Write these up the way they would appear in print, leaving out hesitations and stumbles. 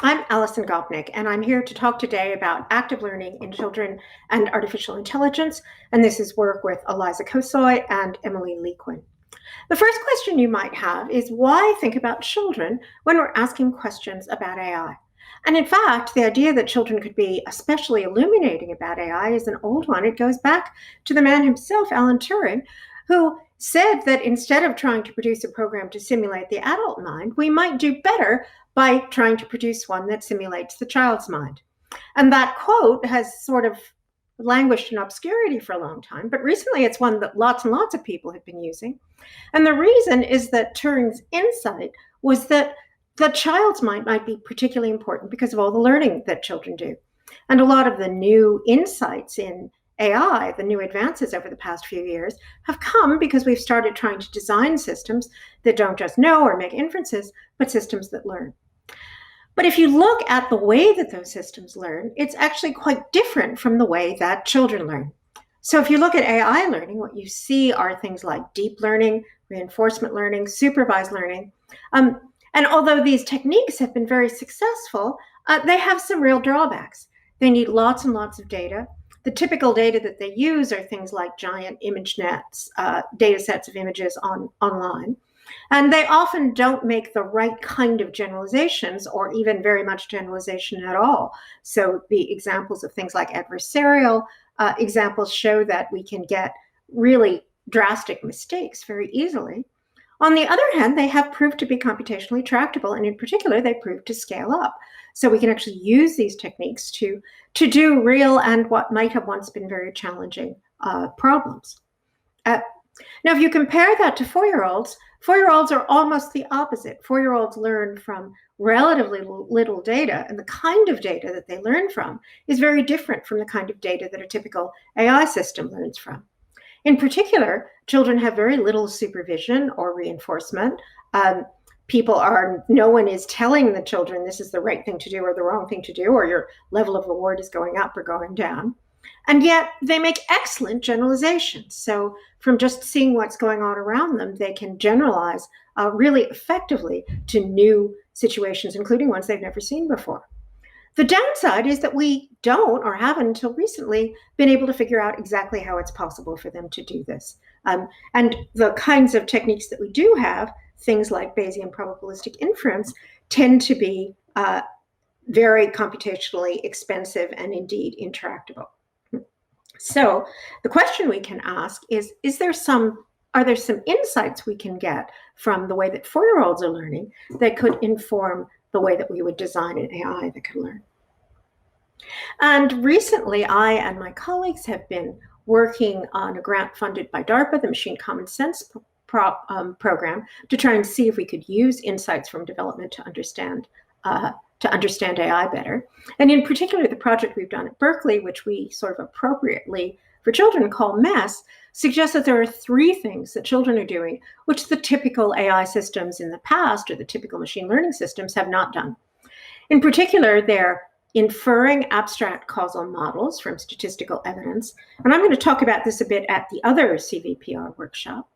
I'm Alison Gopnik, and I'm here to talk today about active learning in children and artificial intelligence. And this is work with Eliza Kosoy and Emily Lequin. The first question you might have is why think about children when we're asking questions about AI? And in fact, the idea that children could be especially illuminating about AI is an old one. It goes back to the man himself, Alan Turing, who said that instead of trying to produce a program to simulate the adult mind, we might do better by trying to produce one that simulates the child's mind. And that quote has sort of languished in obscurity for a long time, but recently it's one that lots and lots of people have been using. And the reason is that Turing's insight was that the child's mind might be particularly important because of all the learning that children do. And a lot of the new insights in AI, the new advances over the past few years, have come because we've started trying to design systems that don't just know or make inferences, but systems that learn. But if you look at the way that those systems learn, it's actually quite different from the way that children learn. So if you look at AI learning, what you see are things like deep learning, reinforcement learning, supervised learning. And although these techniques have been very successful, they have some real drawbacks. They need lots and lots of data. The typical data that they use are things like giant image nets, data sets of images online. And they often don't make the right kind of generalizations or even very much generalization at all. So the examples of things like adversarial examples show that we can get really drastic mistakes very easily. On the other hand, they have proved to be computationally tractable, and in particular, they proved to scale up. So we can actually use these techniques to do real and what might have once been very challenging problems. Now, if you compare that to 4-year-olds, 4-year-olds are almost the opposite. 4-year-olds learn from relatively little data, and the kind of data that they learn from is very different from the kind of data that a typical AI system learns from. In particular, children have very little supervision or reinforcement. No one is telling the children this is the right thing to do or the wrong thing to do, or your level of reward is going up or going down. And yet they make excellent generalizations. So from just seeing what's going on around them, they can generalize really effectively to new situations, including ones they've never seen before. The downside is that we don't, or haven't until recently, been able to figure out exactly how it's possible for them to do this. And the kinds of techniques that we do have, things like Bayesian probabilistic inference, tend to be very computationally expensive and indeed intractable. So the question we can ask is are there some insights we can get from the way that 4-year-olds are learning that could inform the way that we would design an AI that could learn? And recently, I and my colleagues have been working on a grant funded by DARPA, the Machine Common Sense program, to try and see if we could use insights from development to understand AI better. And in particular, the project we've done at Berkeley, which we sort of appropriately for children call MESS, suggests that there are 3 things that children are doing, which the typical AI systems in the past or the typical machine learning systems have not done. In particular, they're inferring abstract causal models from statistical evidence. And I'm going to talk about this a bit at the other CVPR workshop.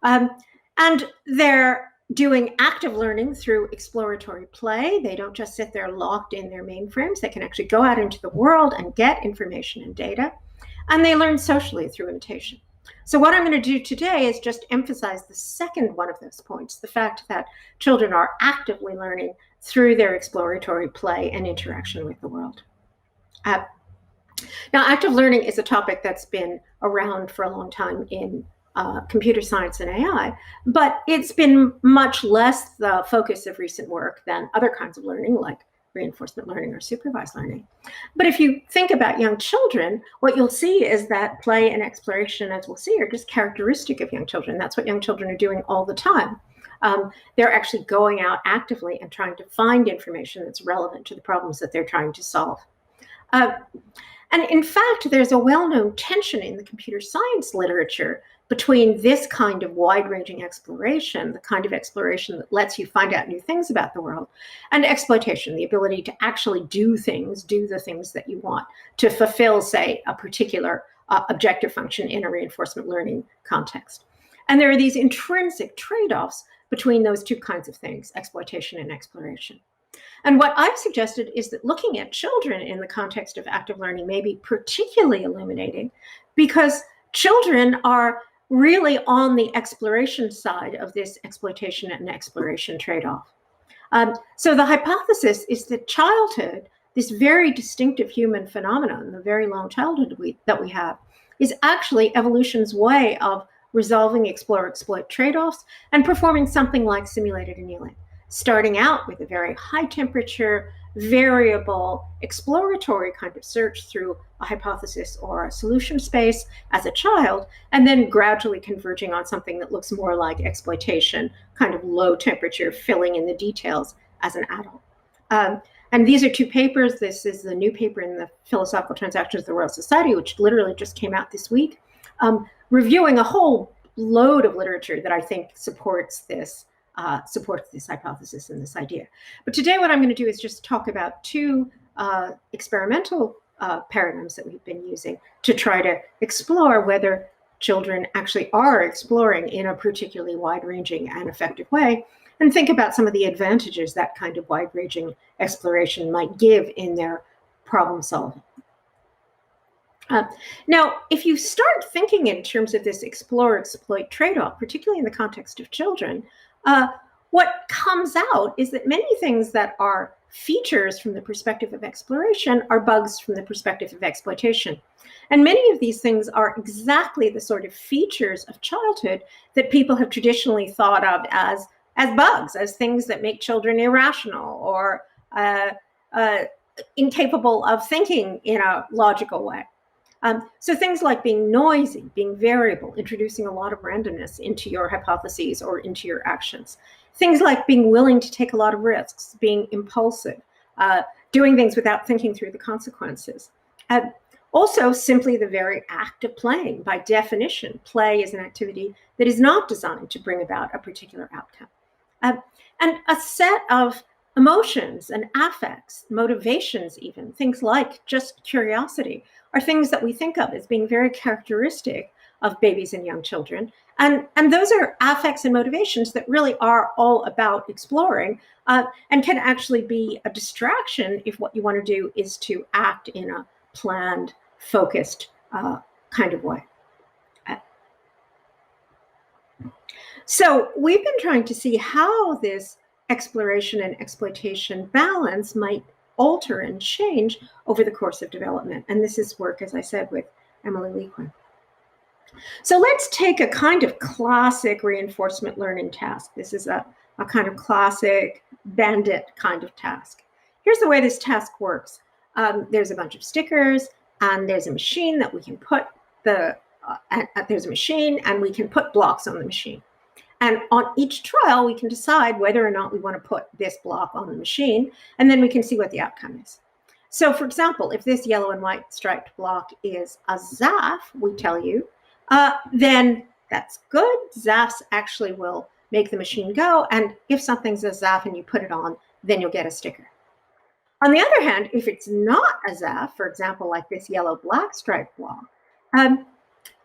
And they're doing active learning through exploratory play. They don't just sit there locked in their mainframes. They can actually go out into the world and get information and data. And they learn socially through imitation. So what I'm going to do today is just emphasize the second one of those points, the fact that children are actively learning through their exploratory play and interaction with the world. Now, active learning is a topic that's been around for a long time in computer science and AI, but it's been much less the focus of recent work than other kinds of learning like reinforcement learning or supervised learning. But if you think about young children, what you'll see is that play and exploration, as we'll see, are just characteristic of young children. That's what young children are doing all the time. They're actually going out actively and trying to find information that's relevant to the problems that they're trying to solve. And in fact, there's a well-known tension in the computer science literature between this kind of wide-ranging exploration, the kind of exploration that lets you find out new things about the world, and exploitation, the ability to actually do the things that you want to fulfill, say, a particular objective function in a reinforcement learning context. And there are these intrinsic trade-offs between those two kinds of things, exploitation and exploration. And what I've suggested is that looking at children in the context of active learning may be particularly illuminating because children are really on the exploration side of this exploitation and exploration trade-off. So the hypothesis is that childhood, this very distinctive human phenomenon, the very long childhood that we have, is actually evolution's way of resolving explore-exploit trade-offs and performing something like simulated annealing, starting out with a very high temperature, variable, exploratory kind of search through a hypothesis or a solution space as a child, and then gradually converging on something that looks more like exploitation, kind of low temperature, filling in the details as an adult. And these are two papers. This is the new paper in the Philosophical Transactions of the Royal Society, which literally just came out this week, reviewing a whole load of literature that I think supports this hypothesis and this idea. But today what I'm going to do is just talk about two experimental paradigms that we've been using to try to explore whether children actually are exploring in a particularly wide-ranging and effective way, and think about some of the advantages that kind of wide-ranging exploration might give in their problem solving. Now, if you start thinking in terms of this explore-exploit trade-off, particularly in the context of children, what comes out is that many things that are features from the perspective of exploration are bugs from the perspective of exploitation. And many of these things are exactly the sort of features of childhood that people have traditionally thought of as bugs, as things that make children irrational or incapable of thinking in a logical way. So things like being noisy, being variable, introducing a lot of randomness into your hypotheses or into your actions. Things like being willing to take a lot of risks, being impulsive, doing things without thinking through the consequences. Also, simply the very act of playing. By definition, play is an activity that is not designed to bring about a particular outcome. And a set of emotions and affects, motivations even, things like just curiosity, are things that we think of as being very characteristic of babies and young children. And those are affects and motivations that really are all about exploring and can actually be a distraction if what you want to do is to act in a planned, focused kind of way. So we've been trying to see how this exploration and exploitation balance might alter and change over the course of development. And this is work, as I said, with Emily Lequin. So let's take a kind of classic reinforcement learning task. This is a kind of classic bandit kind of task. Here's the way this task works. There's a bunch of stickers, and there's a machine that we can put there's a machine, and we can put blocks on the machine. And on each trial, we can decide whether or not we want to put this block on the machine, and then we can see what the outcome is. So for example, if this yellow and white striped block is a ZAF, we tell you, then that's good. ZAFs actually will make the machine go. And if something's a ZAF and you put it on, then you'll get a sticker. On the other hand, if it's not a ZAF, for example, like this yellow-black striped block,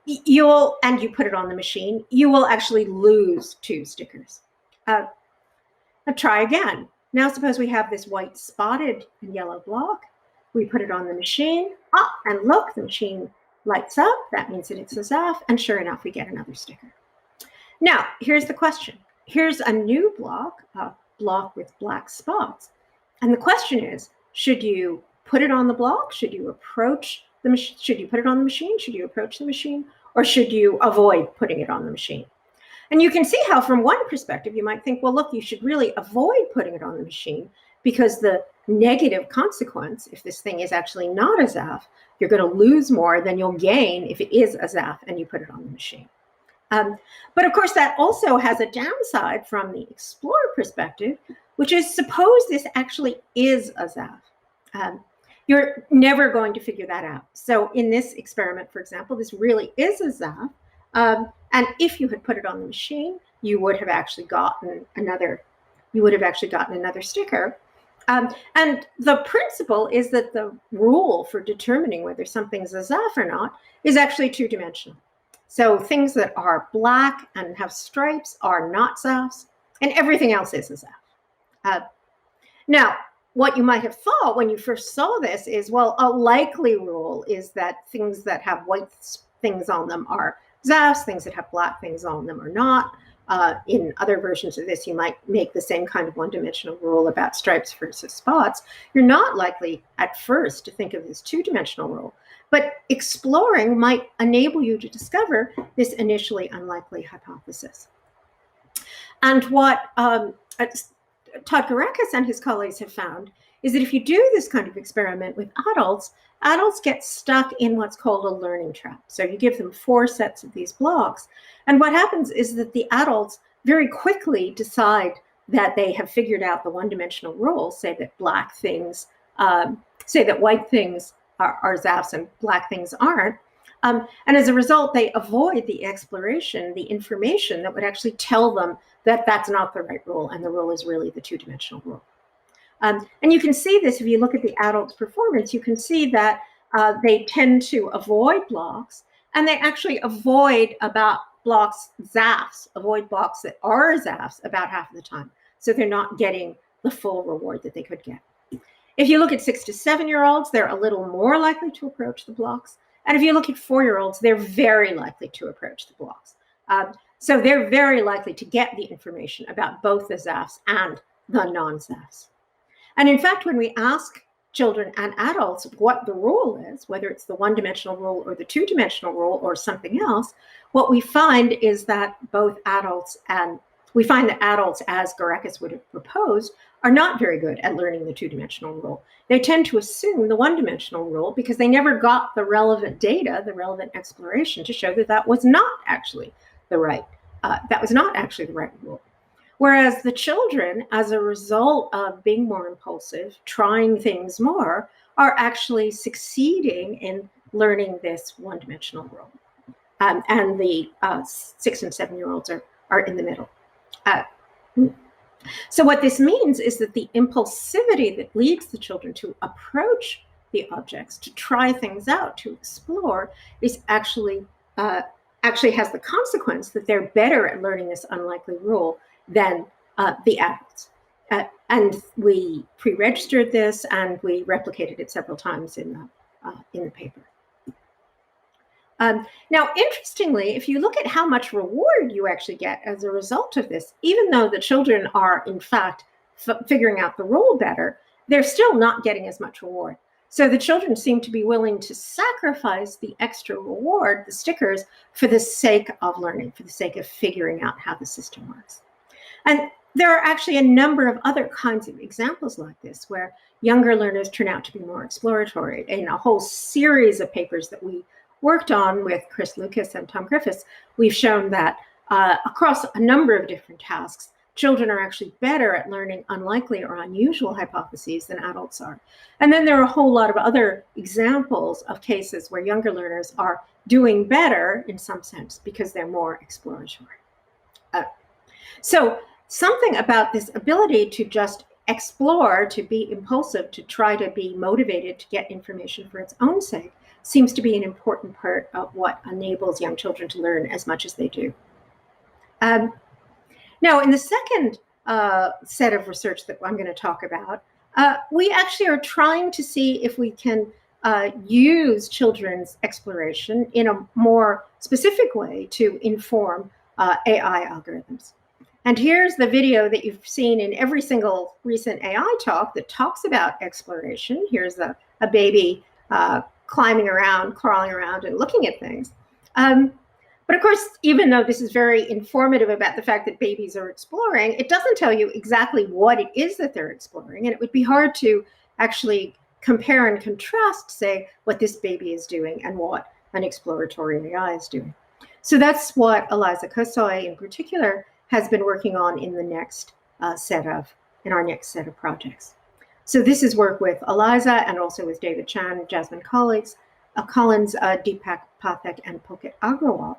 you put it on the machine, you will actually lose 2 stickers. Now try again. Now suppose we have this white spotted and yellow block. We put it on the machine, and look, the machine lights up. That means that it's a ZAF, and sure enough, we get another sticker. Now, here's the question. Here's a new block, a block with black spots. And the question is, should you put it on the block? Should you approach the machine? Should you put it on the machine? Should you approach the machine? Or should you avoid putting it on the machine? And you can see how from one perspective, you might think, well, look, you should really avoid putting it on the machine because the negative consequence, if this thing is actually not a ZAF, you're going to lose more than you'll gain if it is a ZAF and you put it on the machine. But of course, that also has a downside from the explorer perspective, which is suppose this actually is a ZAF. You're never going to figure that out. So in this experiment, for example, this really is a ZAF. And if you had put it on the machine, you would have actually gotten another sticker. And the principle is that the rule for determining whether something's a ZAF or not is actually 2-dimensional. So things that are black and have stripes are not ZAFs, and everything else is a ZAF. Now, what you might have thought when you first saw this is, well, a likely rule is that things that have white things on them are ZAFs, things that have black things on them are not. In other versions of this, you might make the same kind of one-dimensional rule about stripes versus spots. You're not likely at first to think of this two-dimensional rule, but exploring might enable you to discover this initially unlikely hypothesis. And what Todd Garekis and his colleagues have found is that if you do this kind of experiment with adults, adults get stuck in what's called a learning trap. So you give them 4 sets of these blocks. And what happens is that the adults very quickly decide that they have figured out the one-dimensional rule, say that black things, say that white things are ZAFs and black things aren't. And as a result, they avoid the exploration, the information that would actually tell them that that's not the right rule, and the rule is really the two-dimensional rule. And you can see this if you look at the adults' performance. You can see that they tend to avoid blocks, and they actually avoid about blocks ZAFs, avoid blocks that are ZAFs about half of the time. So they're not getting the full reward that they could get. If you look at 6 to 7-year-olds, they're a little more likely to approach the blocks. And if you look at 4-year-olds, they're very likely to approach the blocks. So they're very likely to get the information about both the ZAFs and the non-ZAFs. And in fact, when we ask children and adults what the rule is, whether it's the one-dimensional rule or the two-dimensional rule or something else, what we find is that both adults and we find that adults, as Garekis would have proposed, are not very good at learning the two-dimensional rule. They tend to assume the one-dimensional rule because they never got the relevant data, the relevant exploration to show that that was not actually the right rule. Whereas the children, as a result of being more impulsive, trying things more, are actually succeeding in learning this one-dimensional rule. And the 6 and 7-year-olds are in the middle. So what this means is that the impulsivity that leads the children to approach the objects, to try things out, to explore, is actually has the consequence that they're better at learning this unlikely rule than the adults. And we pre-registered this, and we replicated it several times in the paper. Now, interestingly, if you look at how much reward you actually get as a result of this, even though the children are, in fact, figuring out the rule better, they're still not getting as much reward. So the children seem to be willing to sacrifice the extra reward, the stickers, for the sake of learning, for the sake of figuring out how the system works. And there are actually a number of other kinds of examples like this, where younger learners turn out to be more exploratory. In a whole series of papers that we worked on with Chris Lucas and Tom Griffiths, we've shown that across a number of different tasks, children are actually better at learning unlikely or unusual hypotheses than adults are. And then there are a whole lot of other examples of cases where younger learners are doing better in some sense because they're more exploratory. So something about this ability to just explore, to be impulsive, to try to be motivated to get information for its own sake seems to be an important part of what enables young children to learn as much as they do. Now, in the second set of research that I'm going to talk about, we actually are trying to see if we can use children's exploration in a more specific way to inform AI algorithms. And here's the video that you've seen in every single recent AI talk that talks about exploration. Here's a baby climbing around, crawling around, and looking at things. But of course, even though this is very informative about the fact that babies are exploring, it doesn't tell you exactly what it is that they're exploring. And it would be hard to actually compare and contrast, say, what this baby is doing and what an exploratory AI is doing. So that's what Eliza Kosoy in particular has been working on in the next in our next set of projects. So this is work with Eliza and also with David Chan, Jasmine Collins, Deepak Pathak, and Pulkit Agrawal.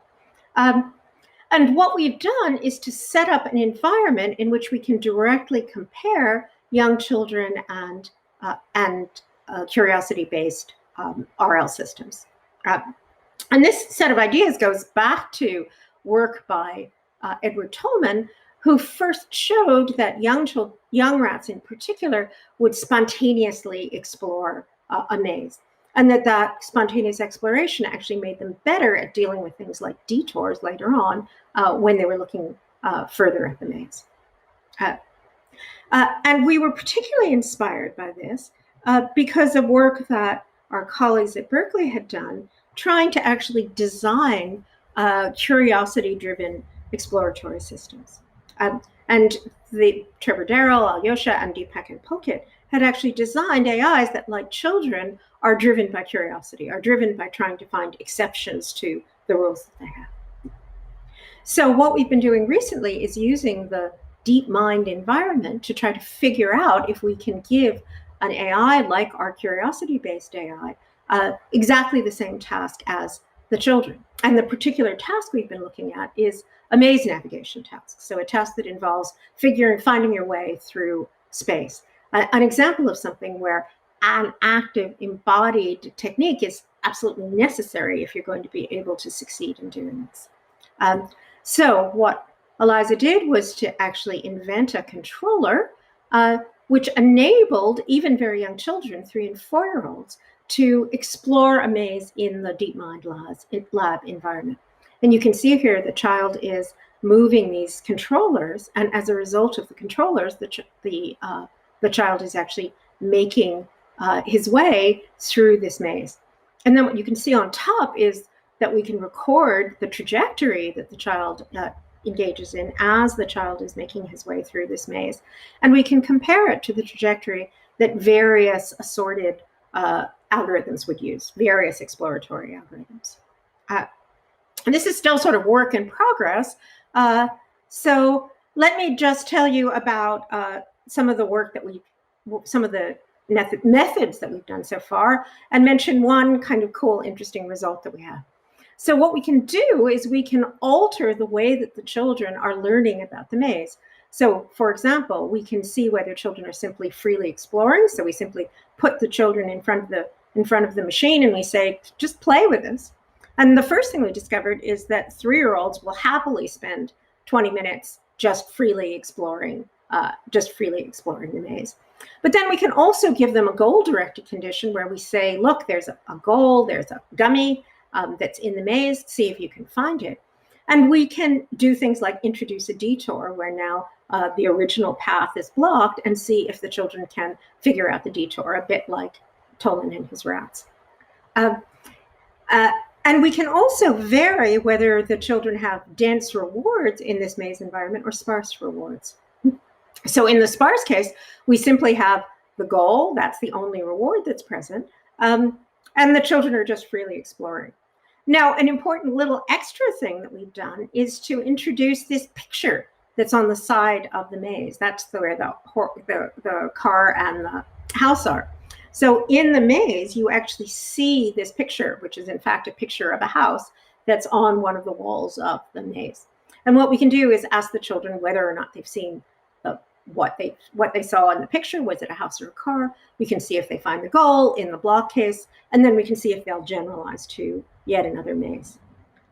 And what we've done is to set up an environment in which we can directly compare young children and curiosity-based RL systems. And this set of ideas goes back to work by Edward Tolman, who first showed that young rats in particular would spontaneously explore a maze, and that spontaneous exploration actually made them better at dealing with things like detours later on when they were looking further at the maze. And we were particularly inspired by this because of work that our colleagues at Berkeley had done, trying to actually design curiosity-driven exploratory systems. And Trevor Darrell, Alyosha, and Deepak and Pulkit had actually designed AIs that, like children, are driven by curiosity, are driven by trying to find exceptions to the rules that they have. So what we've been doing recently is using the DeepMind environment to try to figure out if we can give an AI like our curiosity-based AI exactly the same task as the children. And the particular task we've been looking at is a maze navigation task. So a task that involves finding your way through space. An example of something where an active embodied technique is absolutely necessary if you're going to be able to succeed in doing this. So what Eliza did was to actually invent a controller which enabled even very young children, 3- and 4-year-olds, to explore a maze in the DeepMind lab environment. And you can see here the child is moving these controllers, and as a result of the controllers, the child is actually making his way through this maze. And then what you can see on top is that we can record the trajectory that the child engages in as the child is making his way through this maze. And we can compare it to the trajectory that various assorted algorithms would use, various exploratory algorithms. And this is still sort of work in progress. So let me just tell you about some of the work that some of the methods that we've done so far, and mention one kind of cool, interesting result that we have. So what we can do is we can alter the way that the children are learning about the maze. So for example, we can see whether children are simply freely exploring. So we simply put the children in front of the machine and we say, just play with this. And the first thing we discovered is that 3-year-olds will happily spend 20 minutes just freely exploring the maze. But then we can also give them a goal-directed condition where we say, look, there's a goal, there's a gummy that's in the maze, see if you can find it. And we can do things like introduce a detour where now the original path is blocked, and see if the children can figure out the detour, a bit like Tolan and his rats. And we can also vary whether the children have dense rewards in this maze environment or sparse rewards. So in the sparse case, we simply have the goal, that's the only reward that's present, and the children are just freely exploring. Now, an important little extra thing that we've done is to introduce this picture that's on the side of the maze. That's where the car and the house are. So in the maze, you actually see this picture, which is in fact a picture of a house that's on one of the walls of the maze. And what we can do is ask the children whether or not they've seen what they saw in the picture. Was it a house or a car? We can see if they find the goal in the block case, and then we can see if they'll generalize to yet another maze.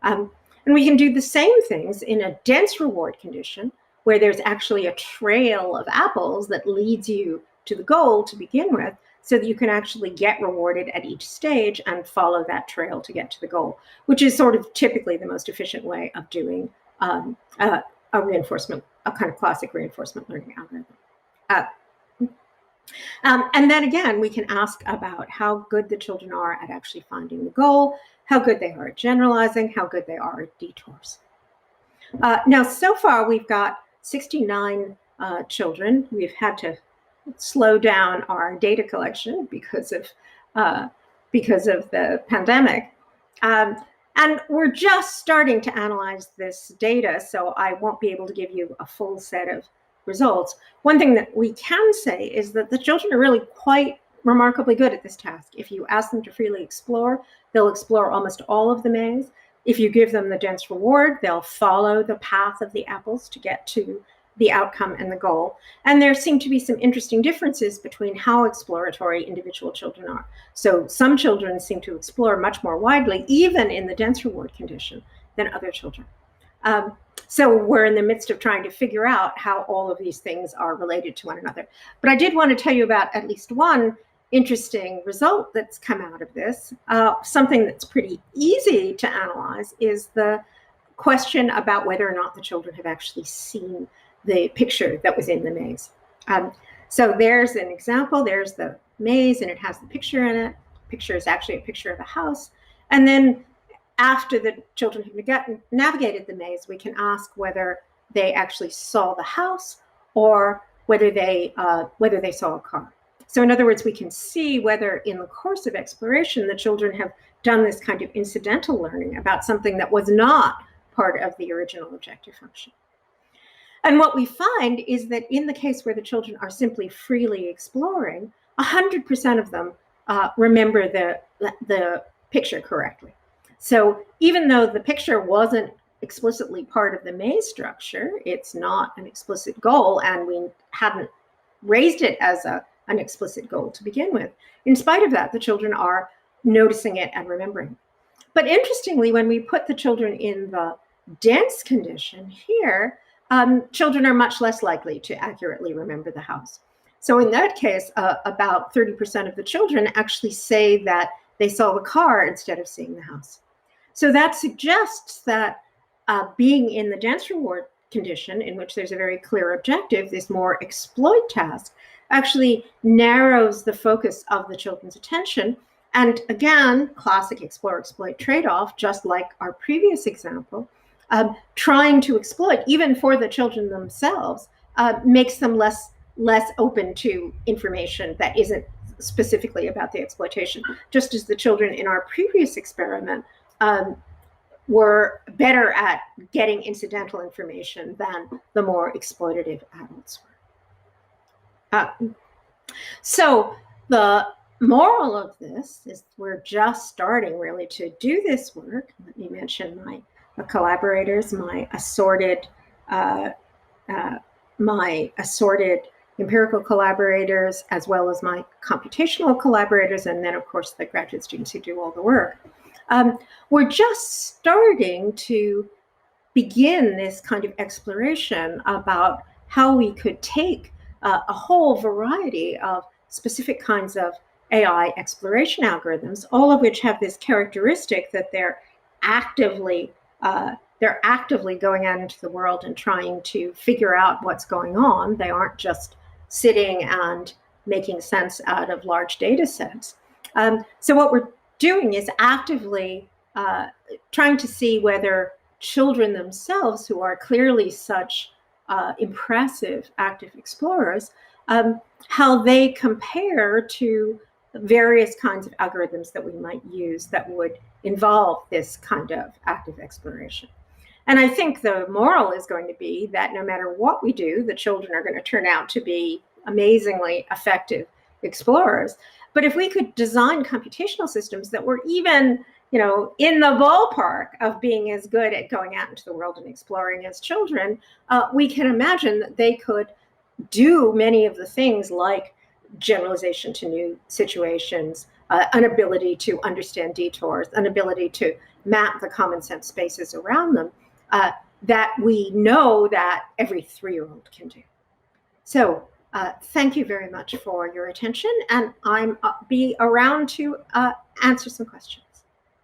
And we can do the same things in a dense reward condition where there's actually a trail of apples that leads you to the goal to begin with, so that you can actually get rewarded at each stage and follow that trail to get to the goal, which is sort of typically the most efficient way of doing a kind of classic reinforcement learning algorithm. And then again, we can ask about how good the children are at actually finding the goal, how good they are at generalizing, how good they are at detours. Now, so far, we've got 69 children. We've had to slow down our data collection because of the pandemic. And we're just starting to analyze this data, so I won't be able to give you a full set of results. One thing that we can say is that the children are really quite remarkably good at this task. If you ask them to freely explore, they'll explore almost all of the maze. If you give them the dense reward, they'll follow the path of the apples to get to the outcome and the goal. And there seem to be some interesting differences between how exploratory individual children are. So some children seem to explore much more widely, even in the dense reward condition, than other children. So we're in the midst of trying to figure out how all of these things are related to one another. But I did want to tell you about at least one interesting result that's come out of this. Something that's pretty easy to analyze is the question about whether or not the children have actually seen the picture that was in the maze. So there's an example. There's the maze, and it has the picture in it. The picture is actually a picture of a house. And then after the children have navigated the maze, we can ask whether they actually saw the house or whether they saw a car. So in other words, we can see whether in the course of exploration, the children have done this kind of incidental learning about something that was not part of the original objective function. And what we find is that in the case where the children are simply freely exploring, 100% of them remember the picture correctly. So even though the picture wasn't explicitly part of the maze structure, it's not an explicit goal, and we hadn't raised it as an explicit goal to begin with. In spite of that, the children are noticing it and remembering. But interestingly, when we put the children in the dense condition here, children are much less likely to accurately remember the house. So in that case, about 30% of the children actually say that they saw the car instead of seeing the house. So that suggests that being in the dense reward condition, in which there's a very clear objective, this more exploit task, actually narrows the focus of the children's attention. And again, classic explore-exploit trade-off, just like our previous example, trying to exploit, even for the children themselves, makes them less open to information that isn't specifically about the exploitation, just as the children in our previous experiment were better at getting incidental information than the more exploitative adults were. So the moral of this is we're just starting really to do this work. Let me mention my collaborators, my assorted empirical collaborators, as well as my computational collaborators, and then of course the graduate students who do all the work. We're just starting to begin this kind of exploration about how we could take a whole variety of specific kinds of AI exploration algorithms, all of which have this characteristic that they're actively going out into the world and trying to figure out what's going on. They aren't just sitting and making sense out of large data sets. So what we're doing is actively trying to see whether children themselves, who are clearly such impressive active explorers, how they compare to various kinds of algorithms that we might use that would involve this kind of active exploration. And I think the moral is going to be that no matter what we do, the children are going to turn out to be amazingly effective explorers. But if we could design computational systems that were even, in the ballpark of being as good at going out into the world and exploring as children, we can imagine that they could do many of the things like generalization to new situations, an ability to understand detours, an ability to map the common sense spaces around them, that we know that every 3-year-old can do. So thank you very much for your attention, and I'm be around to answer some questions.